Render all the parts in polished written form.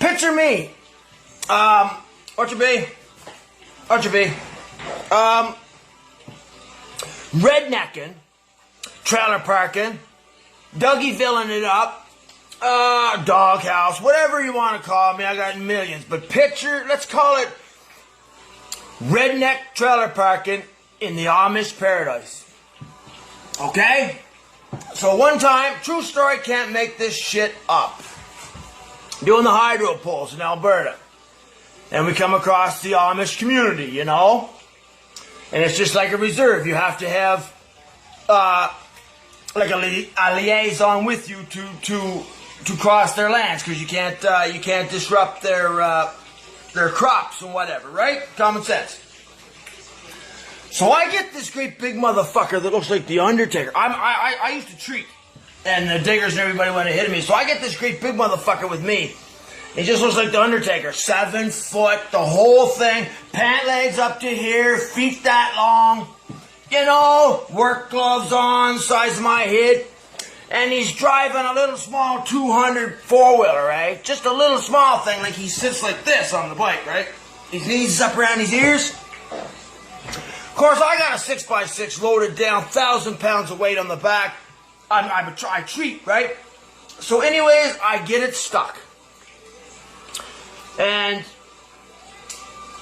Picture me. Orchard B. Rednecking, trailer parking, Dougie filling it up, Doghouse, whatever you want to call me. I got millions. But picture, let's call it redneck trailer parking in the Amish Paradise. Okay? So one time, true story, can't make this shit up. Doing the hydro pulls in Alberta. And we come across the Amish community, you know? And it's just like a reserve. You have to have like a liaison with you to cross their lands, because you can't disrupt their crops and whatever, right? Common sense. So I get this great big motherfucker that looks like the Undertaker. I used to treat, and the diggers and everybody went and hit me. So I get this great big motherfucker with me. He just looks like the Undertaker. 7 foot, the whole thing. Pant legs up to here, feet that long. You know, work gloves on, size of my head. And he's driving a little small 200 four-wheeler, right? Just a little small thing, like he sits like this on the bike, right? His knees up around his ears. Of course, I got a 6x6 loaded down, 1,000 pounds of weight on the back. I treat, right? So anyways, I get it stuck. And,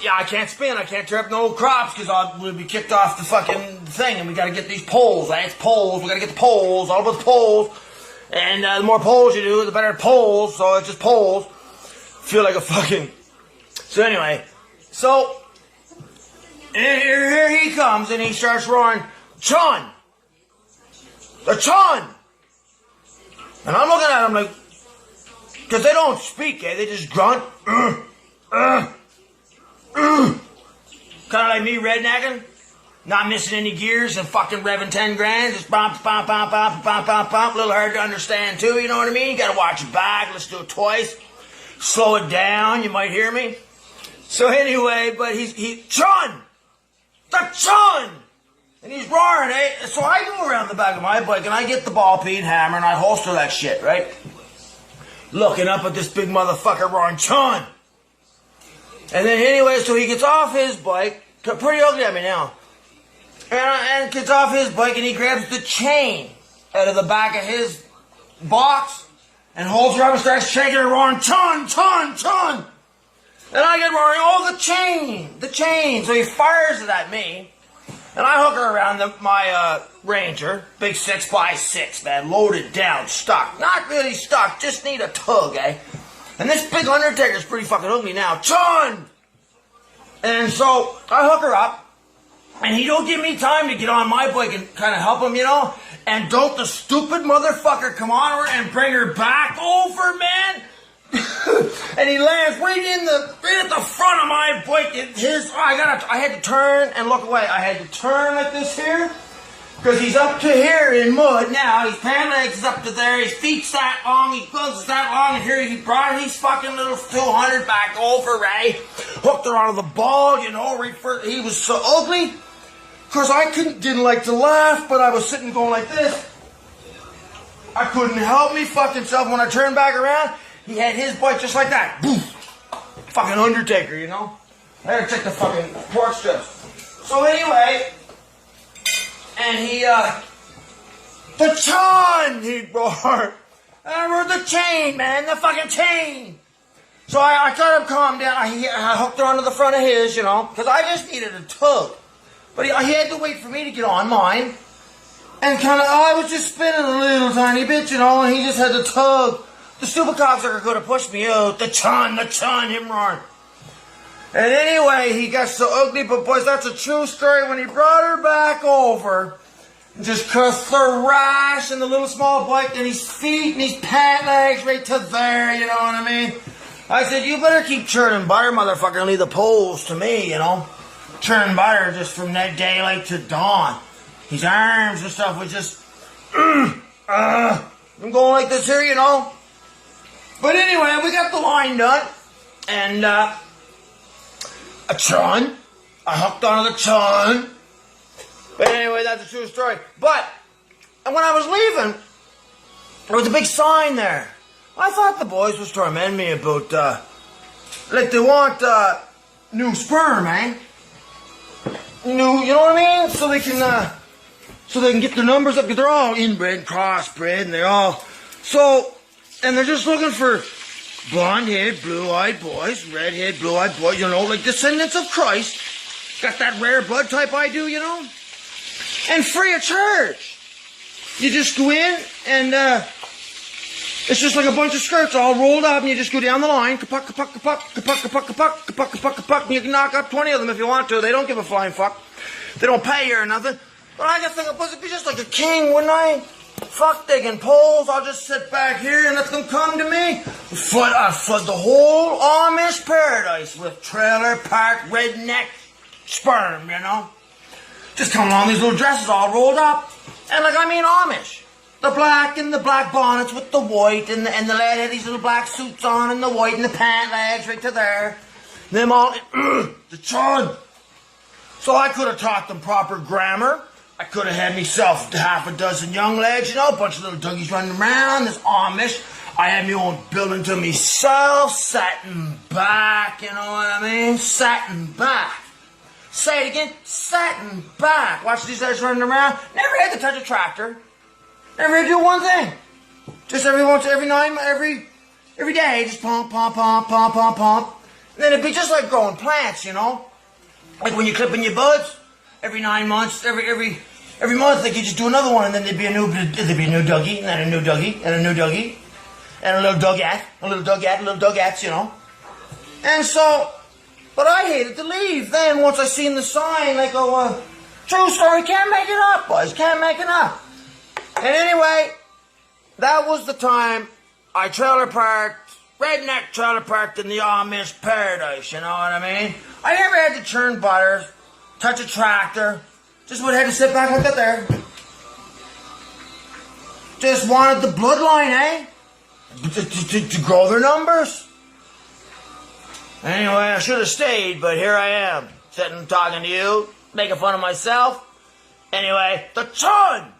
yeah, I can't spin. I can't tear up no crops because we'll be kicked off the fucking thing. And we got to get these poles, right? It's poles. We got to get the poles, all about the poles. And the more poles you do, the better poles. So it's just poles. Feel like a fucking... So anyway, so... Here he comes, and he starts roaring, "Chun! The Chun!" And I'm looking at him like, because they don't speak, eh? They just grunt. Kind of like me rednecking, not missing any gears and fucking revving 10 grand. Just bump, bump, bump, bump, bump, bump, bump. A little hard to understand too, you know what I mean? You gotta watch it back. Let's do it twice. Slow it down, you might hear me. So anyway, but Chun! The Chun! And he's roaring, eh? So I go around the back of my bike and I get the ball peen hammer and I holster that shit, right? Looking up at this big motherfucker roaring, "Chun!" And then anyway, so he gets off his bike, pretty ugly at me now, and gets off his bike and he grabs the chain out of the back of his box and holds her up and starts shaking her, roaring, "Chun! Chun! Chun!" And I get roaring, "Oh, the chain!" So he fires it at me, and I hook her around my Ranger, big 6x6, man, loaded down, stuck. Not really stuck, just need a tug, eh? And this big Undertaker's pretty fucking ugly now. "Chun!" And so I hook her up, and he don't give me time to get on my bike and kind of help him, you know? And don't the stupid motherfucker come on her and bring her back over, man? And he lands right at the front of my bike. I had to turn and look away. I had to turn like this here, because he's up to here in mud now. His pant legs is up to there. His feet's that long. His gloves is that long. And here he brought his fucking little 200 back over, right? Hooked her onto the ball, you know. He was so ugly. Of course, I didn't like to laugh, but I was sitting going like this. I couldn't help me fucking self. When I turned back around, he had his bike just like that. Boom. Fucking Undertaker, you know? I had to check the fucking pork strips. So anyway, and he, "The Chun!" he roared. And I roared, "The chain, man, the fucking chain!" So I got him calm down. I hooked her onto the front of his, you know, because I just needed a tug. But he had to wait for me to get on mine. And I was just spinning a little tiny bit, you know, and he just had to tug. The stupid cocksucker could have pushed me out. The Chun, him roaring. And anyway, he got so ugly, but boys, that's a true story. When he brought her back over, and just cussed the rash and the little small bike and his feet and his pant legs right to there, you know what I mean? I said, "You better keep churning butter, motherfucker, and leave the poles to me, you know? Churning butter just from that daylight to dawn." His arms and stuff was just, I'm going like this here, you know? But anyway, we got the line done, and a Chun. I hooked onto the Chun. But anyway, that's a true story. But when I was leaving, there was a big sign there. I thought the boys was tormenting me about like they want new sperm, eh? New, you know what I mean? So they can get their numbers up, because they're all inbred, crossbred, and they're all, and they're just looking for blonde-haired, blue-eyed boys, red-haired, blue-eyed boys, you know, like descendants of Christ. Got that rare blood type I do, you know? And free of charge. You just go in, and it's just like a bunch of skirts all rolled up, and you just go down the line, kapuck, kapuck, kapuck, kapuck, kapuck, kapuck, kapuck, kapuck, kapuck, and you can knock up 20 of them if you want to. They don't give a flying fuck. They don't pay you or nothing. But I just think I'd be just like a king, wouldn't I? Fuck digging poles. I'll just sit back here and let them come to me. I flood the whole Amish Paradise with trailer park redneck sperm, you know? Just come along these little dresses all rolled up. And like, I mean Amish. The black and the black bonnets with the white, and the lad had these little black suits on, and the white and the pant legs right to there. Them all, the chun. So I could have taught them proper grammar. I could have had myself half a dozen young lads, you know, a bunch of little Dougies running around, this Amish. I had my own building to myself, satin back, you know what I mean? Satin back. Say it again, satin back. Watch these guys running around. Never had to touch a tractor. Never had to do one thing. Just every day, just pump, pump, pump, pump, pump, pump. And then it'd be just like growing plants, you know? Like when you're clipping your buds, every 9 months, every month, like you just do another one, and then there'd be a new Dougie, and then a new Dougie, and a new Dougie, and a little Dougette, you know? And so, but I hated to leave. Then once I seen the sign, I go, true story, can't make it up, boys, can't make it up. And anyway, that was the time I redneck trailer parked in the Amish Paradise, you know what I mean? I never had to churn butter, touch a tractor, just would have to sit back like that there. Just wanted the bloodline, eh? To grow their numbers. Anyway, I should have stayed, but here I am, sitting talking to you, making fun of myself. Anyway, the chun!